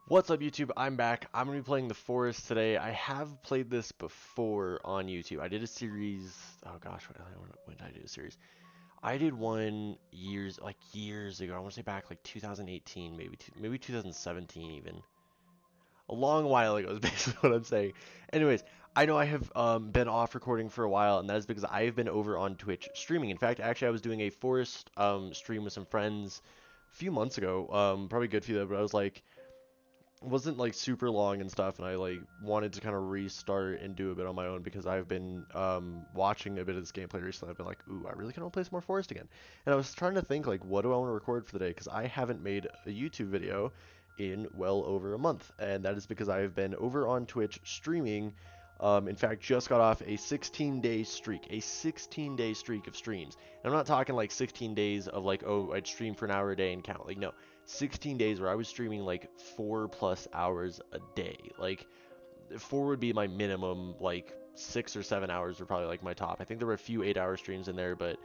What's up, YouTube? I'm back. I'm going to be playing The Forest today. I have played this before on YouTube. I did a series. Oh gosh, when did I do a series? I did one years ago. I want to say back like 2018, maybe 2017 even. A long while ago is basically what I'm saying. Anyways, I know I have been off recording for a while, and that is because I have been over on Twitch streaming. In fact, actually, I was doing a Forest stream with some friends a few months ago. Probably good for you, but I was like wasn't like super long and stuff, and I like wanted to kind of restart and do a bit on my own because I've been watching a bit of this gameplay recently. I've been like, ooh, I really kind of want to play some more Forest again. And I was trying to think like, what do I want to record for the day? Because I haven't made a YouTube video in well over a month, and that is because I have been over on Twitch streaming. In fact, just got off a 16-day streak, a 16-day streak of streams. And I'm not talking like 16 days of like, oh, I'd stream for an hour a day and count. Like, no, 16 days where I was streaming like 4+ hours a day. Like, 4 would be my minimum. Like 6 or 7 hours were probably like my top. I think there were a few 8-hour streams in there, but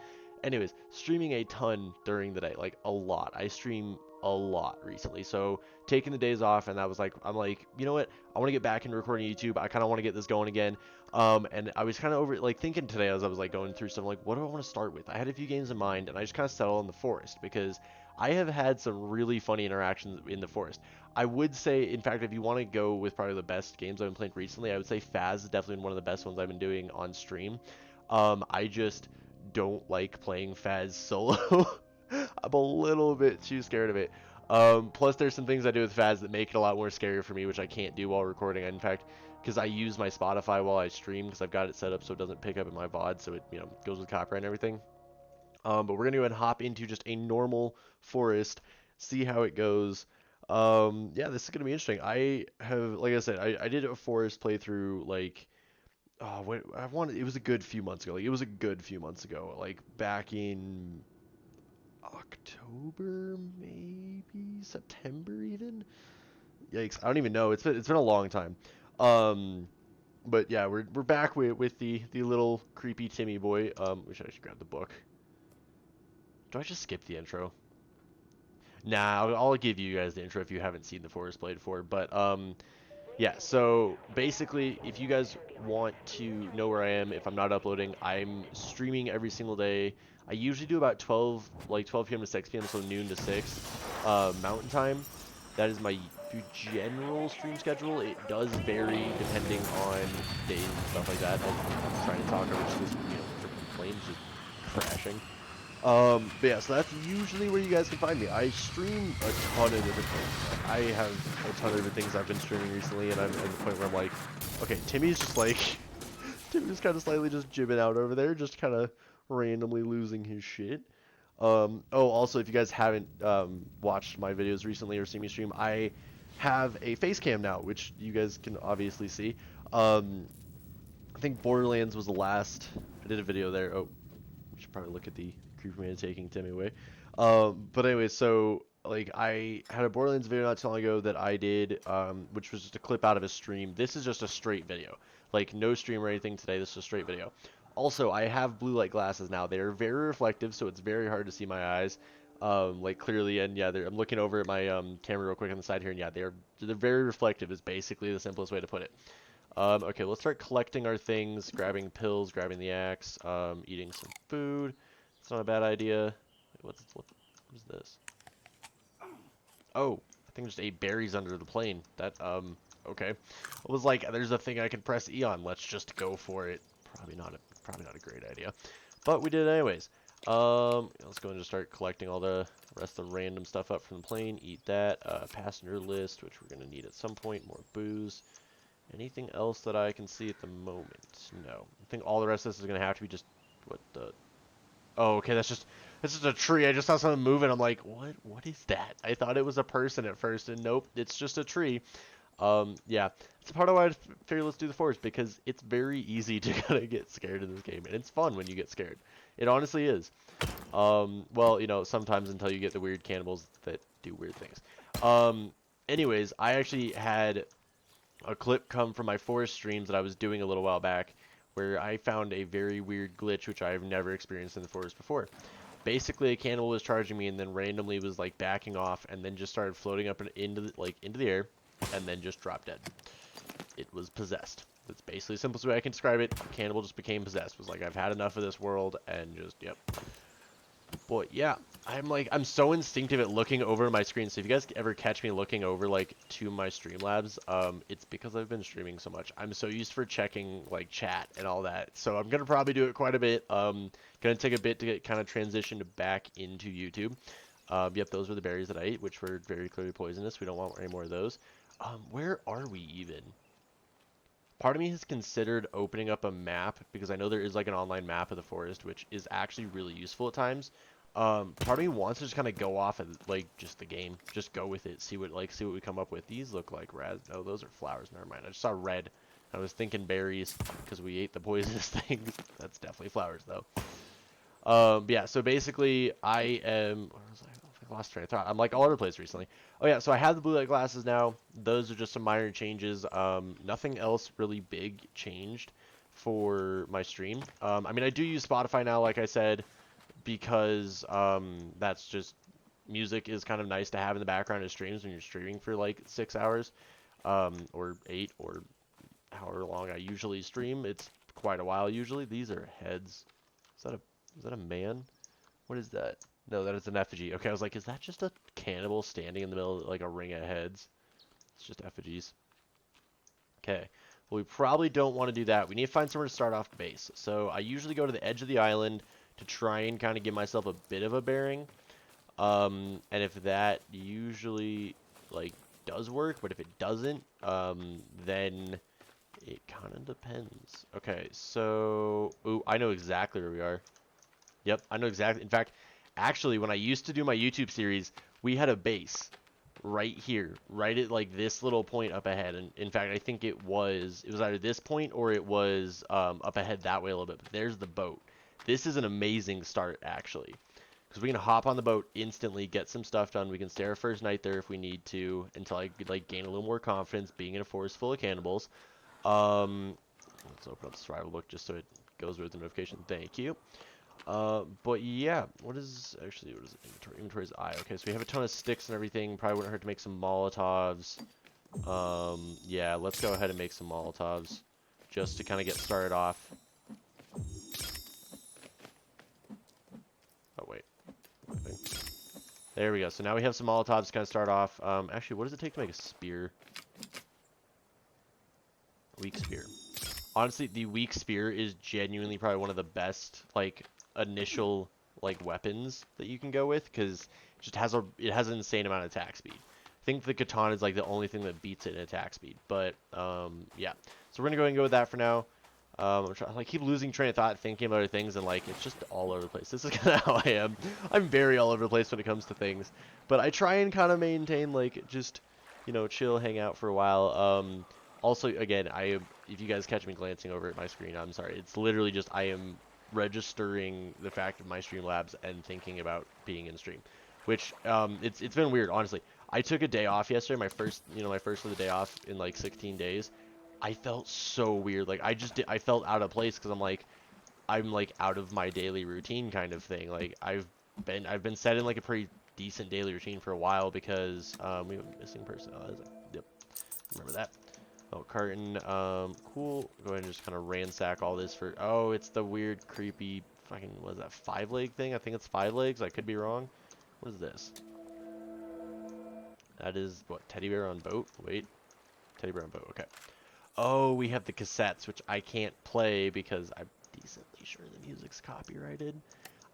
anyways, streaming a ton during the day, like a lot. I stream a lot recently, so taking the days off, and that was like, I'm like, you know what? I want to get back into recording YouTube. I kind of want to get this going again. And I was kind of over like thinking today as I was like going through some like, what do I want to start with? I had a few games in mind, and I just kind of settled on the Forest because I have had some really funny interactions in the Forest. I would say, in fact, if you want to go with probably the best games I've been playing recently, I would say Faz is definitely one of the best ones I've been doing on stream. I just don't like playing Faz solo. I'm a little bit too scared of it. Plus, there's some things I do with Faz that make it a lot more scary for me, which I can't do while recording. In fact, because I use my Spotify while I stream, because I've got it set up so it doesn't pick up in my VOD, so it goes with copyright and everything. But we're gonna go ahead and hop into just a normal Forest, see how it goes. Yeah, this is gonna be interesting. I have, like I said, I did a Forest playthrough like it was a good few months ago. Like it was a good few months ago, like back in October, maybe September even. Yikes, I don't even know. It's been a long time. Um, but yeah, we're back with the little creepy Timmy boy. We should actually grab the book. Do I just skip the intro? Nah, I'll give you guys the intro if you haven't seen the Forest Blade before. But yeah. So basically, if you guys want to know where I am, if I'm not uploading, I'm streaming every single day. I usually do about 12 p.m. to 6 p.m. So noon to 6 Mountain Time. That is my general stream schedule. It does vary depending on days and stuff like that. I'm trying to talk over just this, freaking plane's just crashing. But yeah, so that's usually where you guys can find me. I stream a ton of different things. Like, I have a ton of different things I've been streaming recently, and I'm at the point where I'm like, okay, Timmy's just like, Timmy's kind of slightly just jibbing out over there, just kind of randomly losing his shit. Oh, also, if you guys haven't watched my videos recently or seen me stream, I have a face cam now, which you guys can obviously see. I think Borderlands was the last. I did a video there. Oh, we should probably look at the creepy man taking Timmy away. But anyway, so like I had a Borderlands video not too long ago that I did, which was just a clip out of a stream. This is just a straight video, like no stream or anything today. This is a straight video. Also, I have blue light glasses now. They are very reflective, so it's very hard to see my eyes, like clearly. And yeah, I'm looking over at my camera real quick on the side here, and yeah, they're very reflective. Is basically the simplest way to put it. Okay, let's start collecting our things, grabbing pills, grabbing the axe, eating some food. It's not a bad idea. Wait, what is this? Oh, I think just ate berries under the plane. Okay. I was like, there's a thing I can press E on. Let's just go for it. Probably not a great idea. But we did it anyways. Let's go and just start collecting all the rest of the random stuff up from the plane. Eat that. Passenger list, which we're going to need at some point. More booze. Anything else that I can see at the moment? No. I think all the rest of this is going to have to be just... What the... Oh, okay, that's just a tree. I just saw something moving. I'm like, what is that? I thought it was a person at first, and nope, it's just a tree. Yeah. It's part of why I figured let's do the Forest, because it's very easy to kind of get scared in this game, and it's fun when you get scared. It honestly is. Well, sometimes until you get the weird cannibals that do weird things. Anyways, I actually had a clip come from my Forest streams that I was doing a little while back where I found a very weird glitch which I've never experienced in the Forest before. Basically, a cannibal was charging me and then randomly was like backing off and then just started floating up into the air. and then just dropped dead. It was possessed. That's basically the simplest way I can describe it. Cannibal just became possessed. Was like, I've had enough of this world, and just, yep. Boy, yeah. I'm so instinctive at looking over my screen. So if you guys ever catch me looking over, like, to my Streamlabs, it's because I've been streaming so much. I'm so used for checking, like, chat and all that. So I'm gonna probably do it quite a bit. Gonna take a bit to get kind of transitioned back into YouTube. Yep, those were the berries that I ate, which were very clearly poisonous. We don't want any more of those. Where are we even? Part of me has considered opening up a map because I know there is like an online map of the forest, which is actually really useful at times. Part of me wants to just kind of go off of like just the game, just go with it, see what we come up with. These look like oh, those are flowers. Never mind. I just saw red. I was thinking berries because we ate the poisonous things. That's definitely flowers though. Yeah. So basically, I am. Where was I? I lost train of thought. I'm like all over the place recently. Oh yeah, so I have the blue light glasses now. Those are just some minor changes. Nothing else really big changed for my stream. I mean, I do use Spotify now, like I said, because that's just music is kind of nice to have in the background of streams when you're streaming for like 6 hours, or 8, or however long I usually stream. It's quite a while usually. These are heads. Is that a man? What is that? No, that is an effigy. Okay, I was like, is that just a cannibal standing in the middle of like a ring of heads? It's just effigies. Okay. Well, we probably don't want to do that. We need to find somewhere to start off base. So I usually go to the edge of the island to try and kind of give myself a bit of a bearing. And if that usually like does work, but if it doesn't, then it kind of depends. Okay, so ooh, I know exactly where we are. Yep, I know exactly. In fact, actually, when I used to do my YouTube series, we had a base right here, right at like this little point up ahead. And in fact, I think it was either this point or it was up ahead that way a little bit. But there's the boat. This is an amazing start, actually, because we can hop on the boat instantly, get some stuff done. We can stay our first night there if we need to, until I like gain a little more confidence being in a forest full of cannibals. Let's open up the survival book just so it goes with the notification. Thank you. But yeah, what is inventory? Inventory is I. Okay, so we have a ton of sticks and everything. Probably wouldn't hurt to make some Molotovs. Yeah, let's go ahead and make some Molotovs just to kind of get started off. Oh, wait. There we go. So now we have some Molotovs to kind of start off. Actually, what does it take to make a spear? Weak spear. Honestly, the weak spear is genuinely probably one of the best, like, initial like weapons that you can go with, because it just has an insane amount of attack speed. I think the katana is like the only thing that beats it in attack speed. But yeah, so we're gonna go ahead and go with that for now. I keep losing train of thought thinking about other things, and like it's just all over the place. This is kind of how I am. I'm very all over the place when it comes to things, but I try and kind of maintain like just chill, hang out for a while. Also, again, if you guys catch me glancing over at my screen, I'm sorry. It's literally just I am registering the fact of my Streamlabs and thinking about being in stream, which it's been weird, honestly. I took a day off yesterday, my first of the day off in like 16 days. I felt so weird. Like I felt out of place because I'm like out of my daily routine kind of thing. Like I've been set in like a pretty decent daily routine for a while because we have a missing person. Oh, yep, remember that. Oh, carton. Cool. Go ahead and just kind of ransack all this for... Oh, it's the weird, creepy, fucking, what is that, 5-leg thing? I think it's 5 legs. I could be wrong. What is this? That is, what, teddy bear on boat? Wait. Teddy bear on boat. Okay. Oh, we have the cassettes, which I can't play because I'm decently sure the music's copyrighted.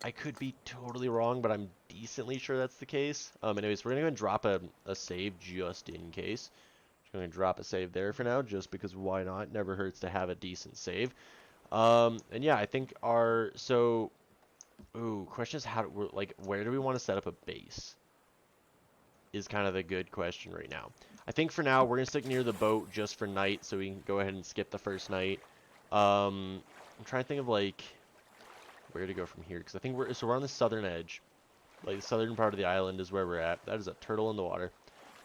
I could be totally wrong, but I'm decently sure that's the case. Anyways, we're going to go and drop a save just in case. I'm going to drop a save there for now, just because why not? Never hurts to have a decent save. And yeah, I think question is where do we want to set up a base? Is kind of the good question right now. I think for now, we're going to stick near the boat just for night, so we can go ahead and skip the first night. I'm trying to think of, like, where to go from here, because I think we're on the southern edge. Like, the southern part of the island is where we're at. That is a turtle in the water.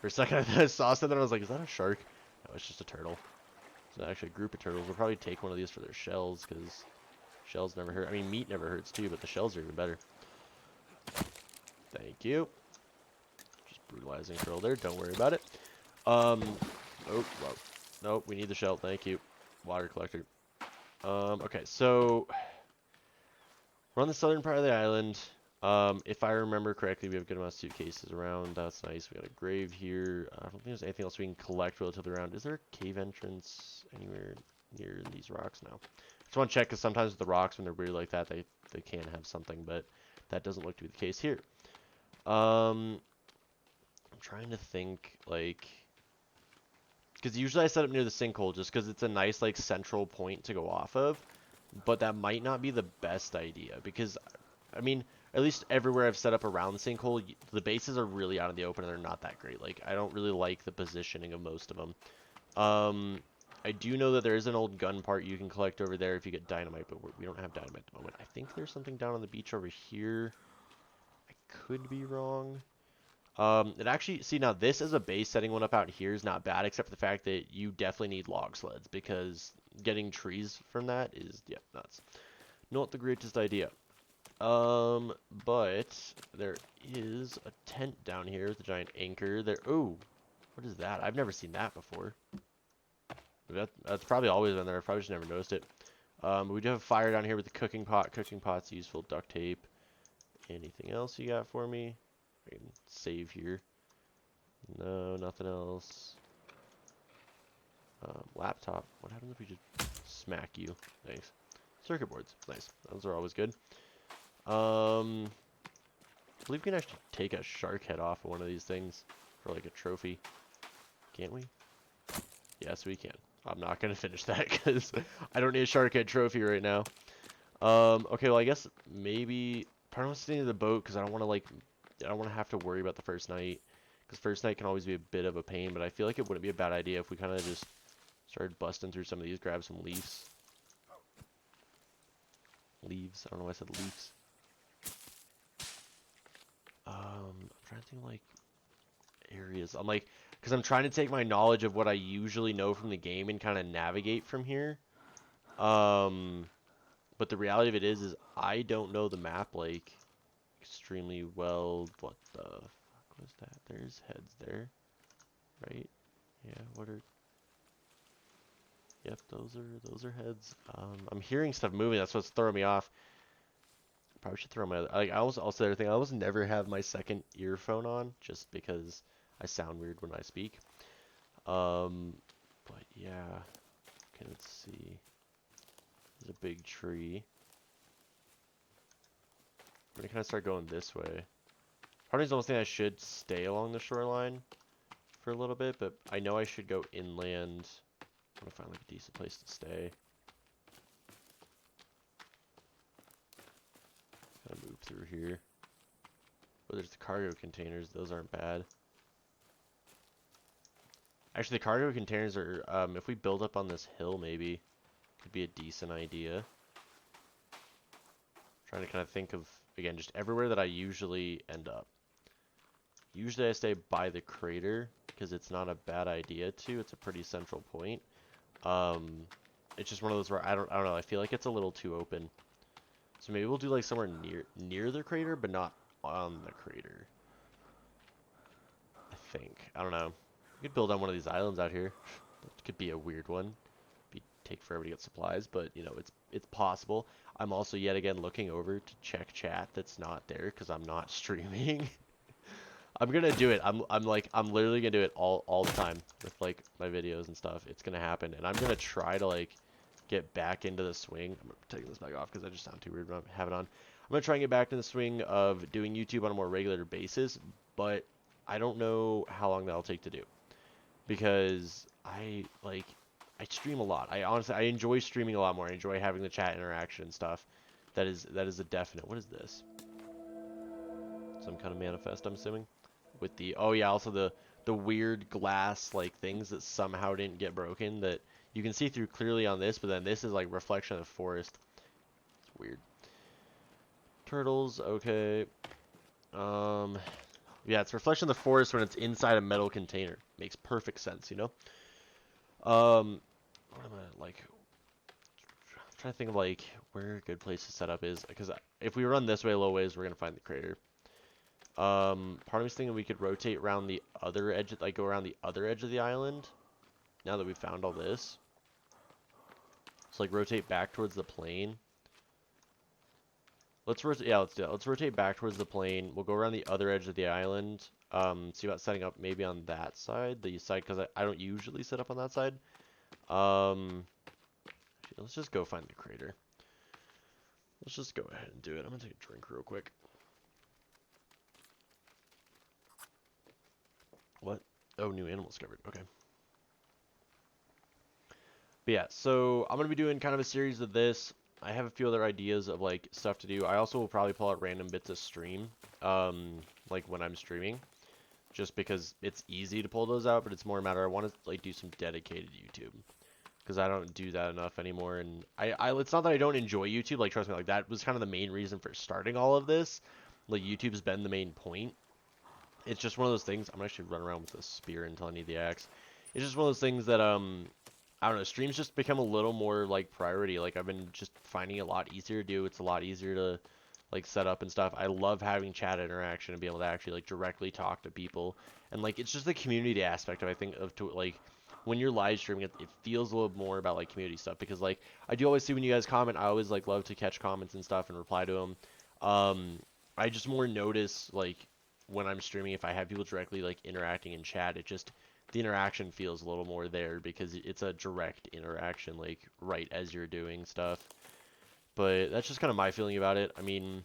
For a second, I saw something, and I was like, is that a shark? No, it's just a turtle. It's actually a group of turtles. We'll probably take one of these for their shells, because shells never hurt. I mean, meat never hurts, too, but the shells are even better. Thank you. Just brutalizing turtle there. Don't worry about it. Oh, whoa. Nope, we need the shell. Thank you. Water collector. Okay, so we're on the southern part of the island. If I remember correctly, we have a good amount of suitcases around. That's nice. We got a grave here. I don't think there's anything else we can collect relatively around. Is there a cave entrance anywhere near these rocks? No. Just want to check because sometimes with the rocks, when they're weird like that, they can have something, but that doesn't look to be the case here. I'm trying to think, like, because usually I set up near the sinkhole just because it's a nice, like, central point to go off of, but that might not be the best idea because, I mean, at least everywhere I've set up around the sinkhole, the bases are really out in the open and they're not that great. Like, I don't really like the positioning of most of them. I do know that there is an old gun part you can collect over there if you get dynamite, but we don't have dynamite at the moment. I think there's something down on the beach over here. I could be wrong. It actually, see now this as a base, setting one up out here is not bad, except for the fact that you definitely need log sleds because getting trees from that is, yeah, nuts. Not the greatest idea. But there is a tent down here with a giant anchor there. Oh, what is that? I've never seen that before. That's probably always been there. I probably just never noticed it. We do have a fire down here with the cooking pot. Cooking pot's useful. Duct tape. Anything else you got for me? I can save here. No, nothing else. Laptop. What happens if we just smack you? Thanks. Circuit boards. Nice. Those are always good. I believe we can actually take a shark head off of one of these things for like a trophy. Can't we? Yes, we can. I'm not going to finish that because I don't need a shark head trophy right now. Okay, well, I guess maybe part of me staying in the boat because I don't want to I don't want to have to worry about the first night. Because first night can always be a bit of a pain, but I feel like it wouldn't be a bad idea if we kind of just started busting through some of these, grab some leaves. Leaves? I don't know why I said leaves. I'm trying to think like areas. I'm like, because I'm trying to take my knowledge of what I usually know from the game and kind of navigate from here. But the reality of it is I don't know the map like extremely well. What the fuck was that? There's heads there, right? Yeah. What are? Yep, those are heads. I'm hearing stuff moving. That's what's throwing me off. Probably should throw my other, like I was also the other thing. I always never have my second earphone on just because I sound weird when I speak. But yeah. Okay, let's see. There's a big tree. I'm gonna kind of start going this way. Part of me is almost thinking I should stay along the shoreline for a little bit, but I know I should go inland. I'm gonna find like a decent place to stay. Kind of move through here. Oh, there's the cargo containers. Those aren't bad. Actually, the cargo containers are, if we build up on this hill, maybe, could be a decent idea. Trying to kind of think of, again, just everywhere that I usually end up. Usually I stay by the crater, because it's not a bad idea to. It's a pretty central point. It's just one of those where I don't know, I feel like it's a little too open. So maybe we'll do like somewhere near the crater, but not on the crater. I think. I don't know. We could build on one of these islands out here. That could be a weird one. Take forever to get supplies, but you know, it's possible. I'm also yet again looking over to check chat that's not there because I'm not streaming. I'm gonna do it. I'm literally gonna do it all the time with like my videos and stuff. It's gonna happen, and I'm gonna try to like get back into the swing. I'm taking this back off because I just sound too weird when I have it on. I'm gonna try and get back in the swing of doing YouTube on a more regular basis, but I don't know how long that'll take to do because I stream a lot. I honestly, I enjoy streaming a lot more. I enjoy having the chat interaction and stuff. That is a definite. What is this? Some kind of manifest, I'm assuming. With the, oh yeah, also the weird glass like things that somehow didn't get broken that you can see through clearly on this, but then this is like reflection of the forest. It's weird. Turtles, okay. Yeah, it's reflection of the forest when it's inside a metal container. Makes perfect sense, you know. What am I like? I'm trying to think of like where a good place to set up is because if we run this way a little ways, we're gonna find the crater. Part of me's thinking we could rotate around the other edge, like go around the other edge of the island, now that we've found all this. So like rotate back towards the plane. Let's rotate. Yeah, let's do that. Let's rotate back towards the plane. We'll go around the other edge of the island. See about setting up maybe on that side, the side, because I don't usually set up on that side. Let's just go find the crater. Let's just go ahead and do it. I'm gonna take a drink real quick. What? Oh, new animal discovered. Okay. But yeah, so I'm going to be doing kind of a series of this. I have a few other ideas of like stuff to do. I also will probably pull out random bits of stream, like when I'm streaming, just because it's easy to pull those out, but it's more a matter I want to like do some dedicated YouTube, because I don't do that enough anymore. And it's not that I don't enjoy YouTube, like trust me, like that was kind of the main reason for starting all of this. Like YouTube's been the main point. It's just one of those things. I'm gonna actually run around with the spear until I need the axe. It's just one of those things that I don't know, streams just become a little more like priority. Like I've been just finding it a lot easier to do. It's a lot easier to like set up and stuff. I love having chat interaction and be able to actually like directly talk to people. And like it's just the community aspect of I think of to like when you're live streaming it feels a little more about like community stuff, because like I do always see when you guys comment, I always like love to catch comments and stuff and reply to them. I just more notice like when I'm streaming if I have people directly like interacting in chat, it just the interaction feels a little more there because it's a direct interaction, like right as you're doing stuff. But that's just kind of my feeling about it. I mean,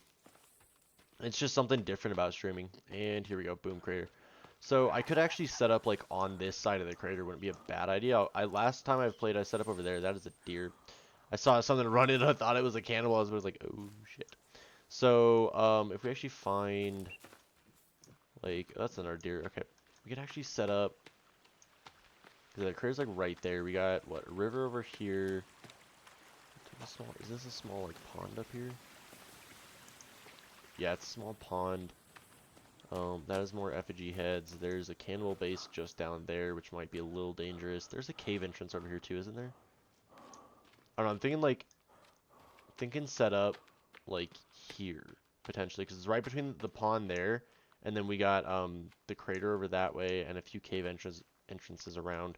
it's just something different about streaming. And here we go, boom, crater. So I could actually set up like on this side of the crater, wouldn't be a bad idea. Last time I've played, I set up over there. That is a deer. I saw something run in. I thought it was a cannibal. I was like, oh shit. So if we actually find like that's another deer. Okay, we could actually set up. The crater's like right there. We got what, a river over here. Is this a small like pond up here? Yeah, it's a small pond. That is more effigy heads. There's a cannibal base just down there, which might be a little dangerous. There's a cave entrance over here too, isn't there? I don't know. I'm thinking set up like here potentially, because it's right between the pond there, and then we got the crater over that way, and a few cave entrances around.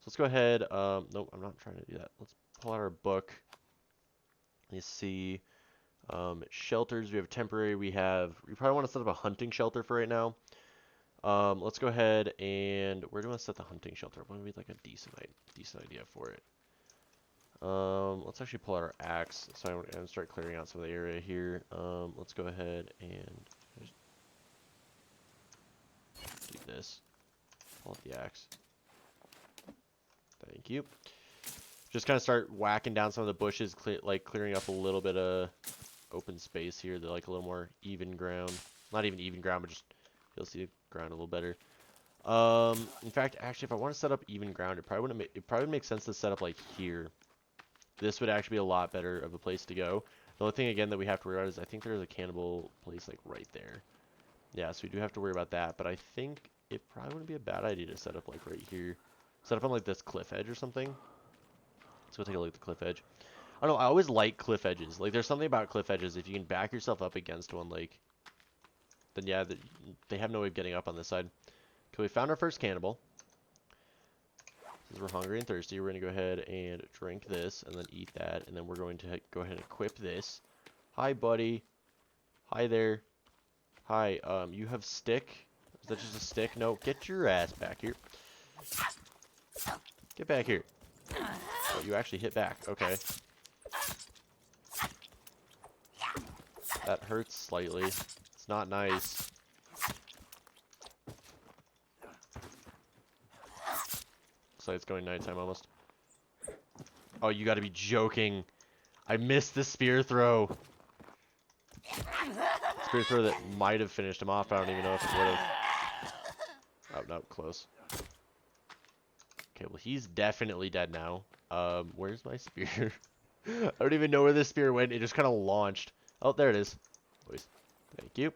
So let's go ahead. Nope, I'm not trying to do that. Let's pull out our book. You see, shelters. We have temporary. We probably want to set up a hunting shelter for right now. Let's go ahead and where do we want to set the hunting shelter? What would be like a decent idea for it? Let's actually pull out our axe so I can start clearing out some of the area here. Let's go ahead and do this. Pull out the axe. Thank you. Just kind of start whacking down some of the bushes, clearing up a little bit of open space here. They're like a little more even ground. Not even even ground, but just you'll see the ground a little better. In fact, actually, if I want to set up even ground, it probably would make sense to set up like here. This would actually be a lot better of a place to go. The only thing again that we have to worry about is I think there's a cannibal place like right there. Yeah, so we do have to worry about that. But I think it probably wouldn't be a bad idea to set up like right here. Set up on like this cliff edge or something. Let's go take a look at the cliff edge. I don't know, I always like cliff edges. Like, there's something about cliff edges. If you can back yourself up against one, like, then yeah, they have no way of getting up on this side. Okay, we found our first cannibal. Since we're hungry and thirsty, we're going to go ahead and drink this and then eat that. And then we're going to go ahead and equip this. Hi, buddy. Hi there. Hi, you have stick? Is that just a stick? No, get your ass back here. Get back here. Oh, you actually hit back. Okay. That hurts slightly. It's not nice. Looks like it's going nighttime almost. Oh, you gotta be joking. I missed the spear throw. Spear throw that might have finished him off. I don't even know if it would have. Oh, no, close. Okay, well, he's definitely dead now. Where's my spear? I don't even know where this spear went. It just kind of launched. Oh, there it is. Boys. Thank you.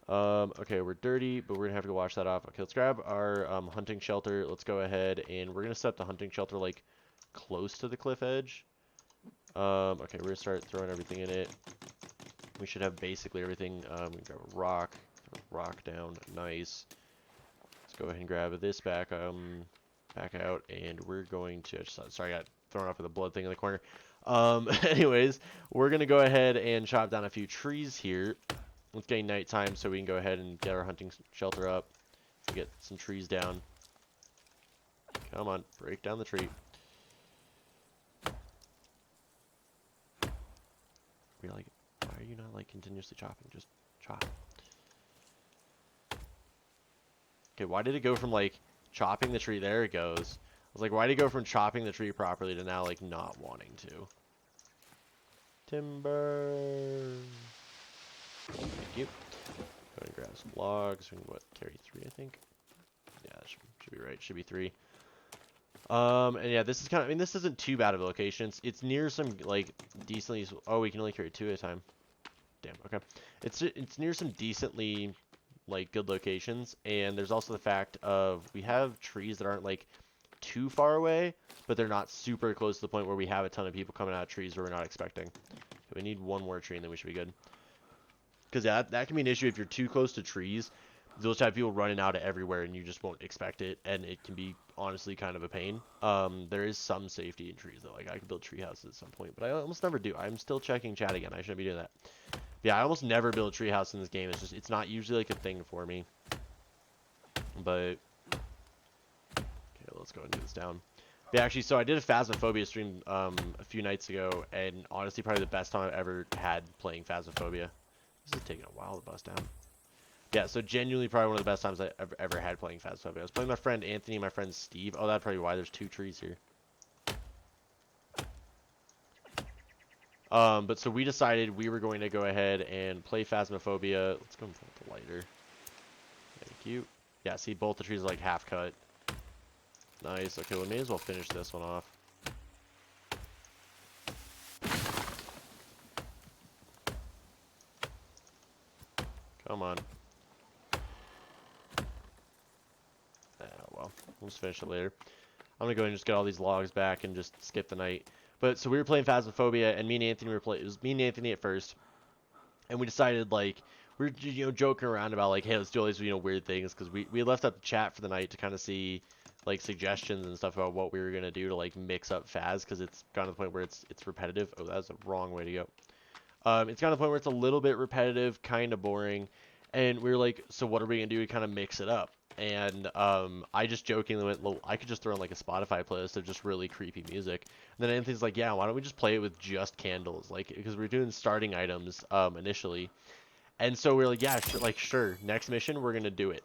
Okay, we're dirty, but we're gonna have to go wash that off. Okay, let's grab our hunting shelter. Let's go ahead and we're gonna set up the hunting shelter like close to the cliff edge. Okay, we're gonna start throwing everything in it. We should have basically everything. We grab a rock down. Nice. Let's go ahead and grab this back. back out, and we're going to, sorry, I got thrown off with a blood thing in the corner. Anyways, we're going to go ahead and chop down a few trees here. It's getting nighttime, so we can go ahead and get our hunting shelter up. Get some trees down. Come on, break down the tree. We're like, why are you not like continuously chopping? Just chop. Okay, why did it go from like chopping the tree? There it goes. I was like, why did it go from chopping the tree properly to now like not wanting to? Timber. Thank you. Go and grab some logs. We can carry 3, I think. Yeah, that should be right. Should be 3. And yeah, this is kind of, I mean, this isn't too bad of a location. It's near some like decently. Oh, we can only carry 2 at a time. Damn. Okay. It's near some decently like good locations, and there's also the fact of we have trees that aren't like too far away, but they're not super close to the point where we have a ton of people coming out of trees where we're not expecting. So we need 1 more tree and then we should be good. Because yeah, that can be an issue if you're too close to trees. Those type of people running out of everywhere and you just won't expect it, and it can be honestly kind of a pain. There is some safety in trees though. Like I could build tree houses at some point, but I almost never do. I'm still checking chat again. I shouldn't be doing that. Yeah, I almost never build a tree house in this game. It's not usually like a thing for me. But okay, let's go and do this down. Yeah, actually, so I did a Phasmophobia stream a few nights ago, and honestly, probably the best time I've ever had playing Phasmophobia. This is taking a while to bust down. Yeah, so genuinely probably one of the best times I ever had playing Phasmophobia. I was playing with my friend Anthony and my friend Steve. Oh, that's probably why there's 2 trees here. But so we decided we were going to go ahead and play Phasmophobia. Let's go and pull the lighter. Thank you. Yeah, see, both the trees are like half cut. Nice. Okay, we may as well finish this one off. Come on. Well, we'll just finish it later. I'm gonna go ahead and just get all these logs back and just skip the night. But so we were playing Phasmophobia, and me and Anthony were playing. It was me and Anthony at first, and we decided like we were joking around about like, hey, let's do all these weird things, because we left up the chat for the night to kind of see like suggestions and stuff about what we were gonna do to like mix up Phas, because it's gotten to the point where it's repetitive. Oh, that's the wrong way to go. It's gotten to the point where it's a little bit repetitive, kind of boring, and we were like, so what are we gonna do to kind of mix it up? And I just jokingly went, well, I could just throw in like a Spotify playlist of just really creepy music. And then Anthony's like, yeah, why don't we just play it with just candles? Like, because we're doing starting items initially. And so we are like, yeah, sure. Next mission, we're gonna do it.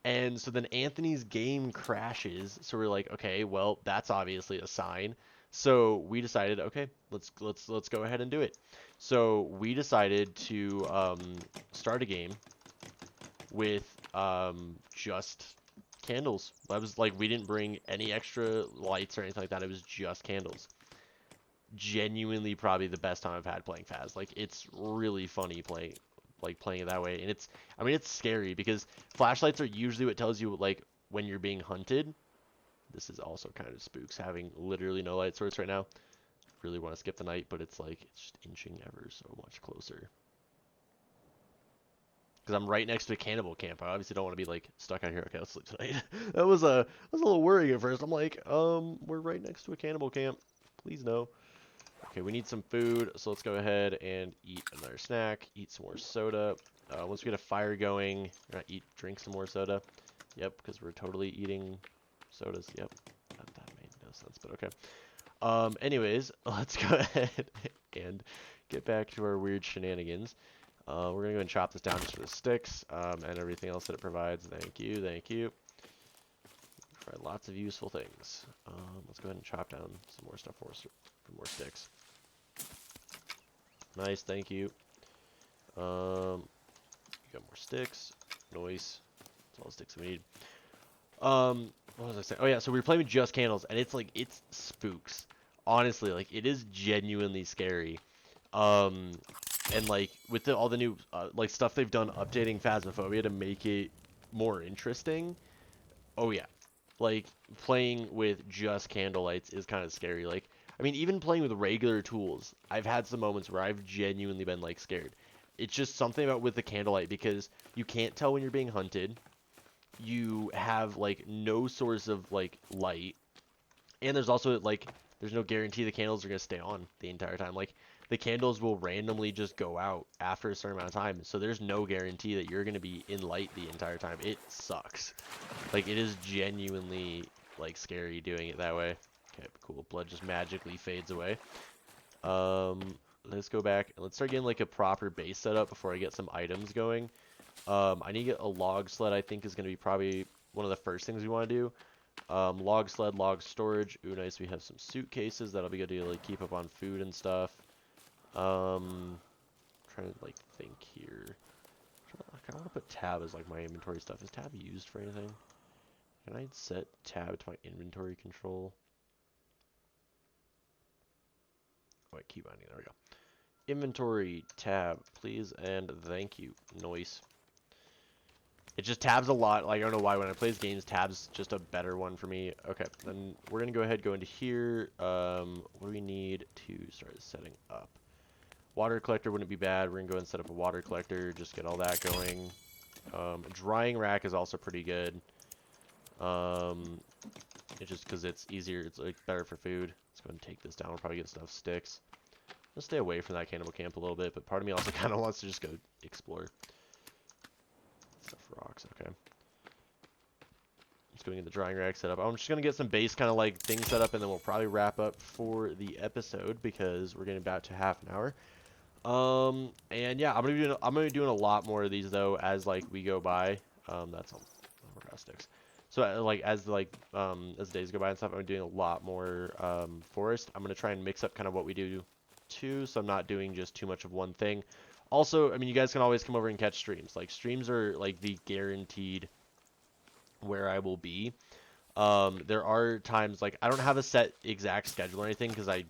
And so then Anthony's game crashes. So we're like, okay, well, that's obviously a sign. So we decided, okay, let's go ahead and do it. So we decided to start a game with just candles. I was like, we didn't bring any extra lights or anything like that. It was just candles. Genuinely, probably the best time I've had playing Phas. Like, it's really funny playing it that way. And I mean, it's scary because flashlights are usually what tells you like when you're being hunted. This is also kind of spooks having literally no light source right now. Really want to skip the night, but it's like it's just inching ever so much closer. Because I'm right next to a cannibal camp. I obviously don't want to be like stuck out here. Okay, let's sleep tonight. That was a little worrying at first. I'm like, we're right next to a cannibal camp. Please no. Okay, we need some food, so let's go ahead and eat another snack. Eat some more soda. Once we get a fire going, we're gonna drink some more soda. Yep, because we're totally eating sodas. Yep, that made no sense, but okay. Anyways, let's go ahead and get back to our weird shenanigans. We're gonna go and chop this down just for the sticks and everything else that it provides. Thank you, thank you. Provide lots of useful things. Let's go ahead and chop down some more stuff for more sticks. Nice, thank you. You got more sticks. Nice. That's all the sticks we need. What was I saying? Oh yeah, so we were playing with just candles, and it's spooks. Honestly, like it is genuinely scary. And like with all the new like stuff they've done updating Phasmophobia to make it more interesting. Oh yeah. Like playing with just candlelights is kind of scary. Like I mean, even playing with regular tools, I've had some moments where I've genuinely been like scared. It's just something about with the candlelight because you can't tell when you're being hunted. you have like no source of like light, and there's also like there's no guarantee the candles are gonna stay on the entire time. Like the candles will randomly just go out after a certain amount of time, so there's no guarantee that you're gonna be in light the entire time. It sucks. Like it is genuinely like scary doing it that way. Okay, cool. Blood just magically fades away. Um, let's go back and let's start getting like a proper base setup before I get some items going. I need to get a log sled. I think is gonna be probably one of the first things we want to do. Log sled, log storage. Ooh, nice. We have some suitcases. That'll be good to like keep up on food and stuff. Trying to like think here. I kind of want to put tab as like my inventory stuff. Is tab used for anything? Can I set tab to my inventory control? Oh, wait, keep binding. There we go. Inventory tab, please and thank you. Noise. It just tabs a lot. Like I don't know why when I play these games, tab's just a better one for me. Okay, then we're gonna go ahead go into here. What do we need to start setting up? Water collector wouldn't be bad. We're gonna go ahead and set up a water collector. Just get all that going. Drying rack is also pretty good. It's just because it's easier. It's like better for food. Let's go ahead and take this down. We'll probably get enough sticks. Let's stay away from that cannibal camp a little bit, but part of me also kind of wants to just go explore. Stuff rocks, okay. Let's go get the drying rack set up. I'm just gonna get some base kind of like things set up, and then we'll probably wrap up for the episode because we're getting about to half an hour. And yeah, I'm gonna be doing a lot more of these though as like we go by. That's all. We're out of sticks. So like as days go by and stuff, I'm doing a lot more forest. I'm gonna try and mix up kind of what we do too, so I'm not doing just too much of one thing. Also, I mean, you guys can always come over and catch streams. Like streams are like the guaranteed where I will be. There are times like I don't have a set exact schedule or anything because I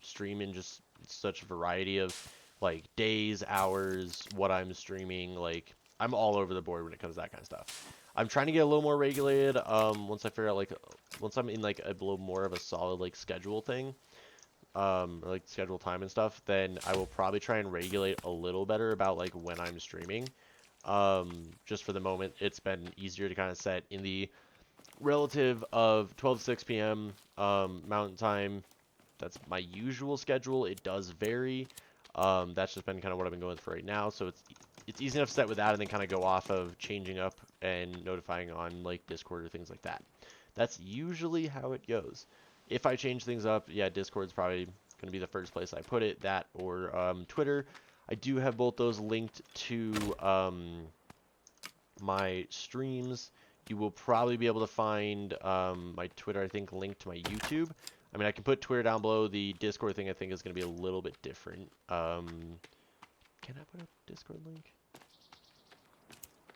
stream in just such a variety of like days, hours, what I'm streaming. Like I'm all over the board when it comes to that kind of stuff. I'm trying to get a little more regulated. Once I figure out like once I'm in like a little more of a solid like schedule thing, like schedule time and stuff, then I will probably try and regulate a little better about like when I'm streaming. Just for the moment, it's been easier to kind of set in the relative of 12 to 6 p.m. Mountain Time. That's my usual schedule. It does vary. That's just been kind of what I've been going for right now. So it's easy enough to set with that and then kind of go off of changing up and notifying on like Discord or things like that. That's usually how it goes. If I change things up, yeah, Discord's probably going to be the first place I put it. That or Twitter. I do have both those linked to my streams. You will probably be able to find my Twitter, I think, linked to my YouTube. I mean, I can put Twitter down below. The Discord thing, I think, is going to be a little bit different. Can I put a Discord link?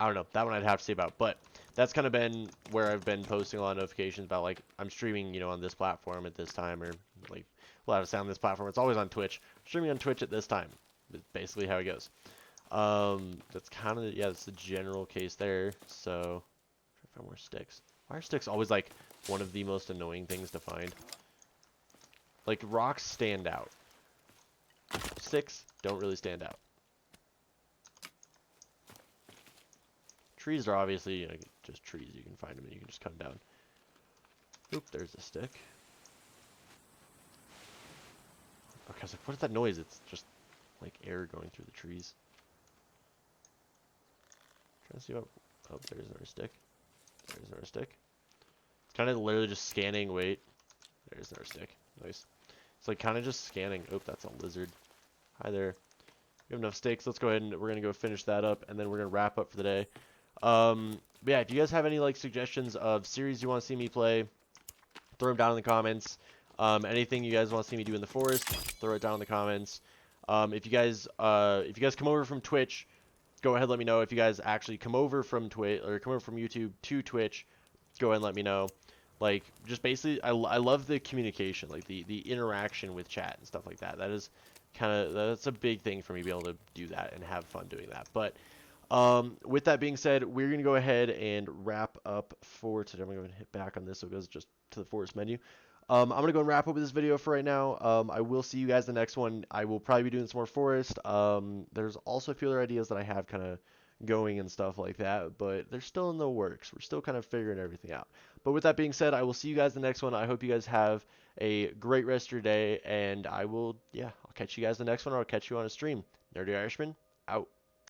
I don't know. That one I'd have to see about. But that's kind of been where I've been posting a lot of notifications about, like, I'm streaming, you know, on this platform at this time. Or, like, well, I have sound on this platform. It's always on Twitch. I'm streaming on Twitch at this time. It's basically how it goes. That's kind of, yeah, that's the general case there. So, try to find more sticks. Why are sticks always, like, one of the most annoying things to find? Like, rocks stand out. Sticks don't really stand out. Trees are obviously, you know, just trees. You can find them and you can just come down. Oop, there's a stick. Okay, I was like, what is that noise? It's just like air going through the trees. Trying to see what... Oh, there's another stick. There's another stick. It's kind of literally just scanning. Wait. There's another stick. Nice. It's like kind of just scanning. Oh, that's a lizard. Hi there. We have enough sticks. Let's go ahead and we're going to go finish that up, and then we're going to wrap up for the day. But yeah, if you guys have any like suggestions of series you want to see me play, throw them down in the comments. Anything you guys want to see me do in the forest, throw it down in the comments. If you guys come over from Twitch, go ahead and let me know. If you guys actually come over from Twitch or come over from YouTube to Twitch, go ahead and let me know. Like, just basically, I love the communication, like the interaction with chat and stuff like that. That is that's a big thing for me to be able to do that and have fun doing that. But with that being said, we're going to go ahead and wrap up for today. I'm going to go ahead and hit back on this so it goes just to the forest menu. I'm going to go and wrap up with this video for right now. I will see you guys in the next one. I will probably be doing some more forest. There's also a few other ideas that I have kind of going and stuff like that, but they're still in the works. We're still kind of figuring everything out. But with that being said, I will see you guys in the next one. I hope you guys have a great rest of your day, and I will, yeah, I'll catch you guys in the next one, or I'll catch you on a stream. Nerdy Irishman, out.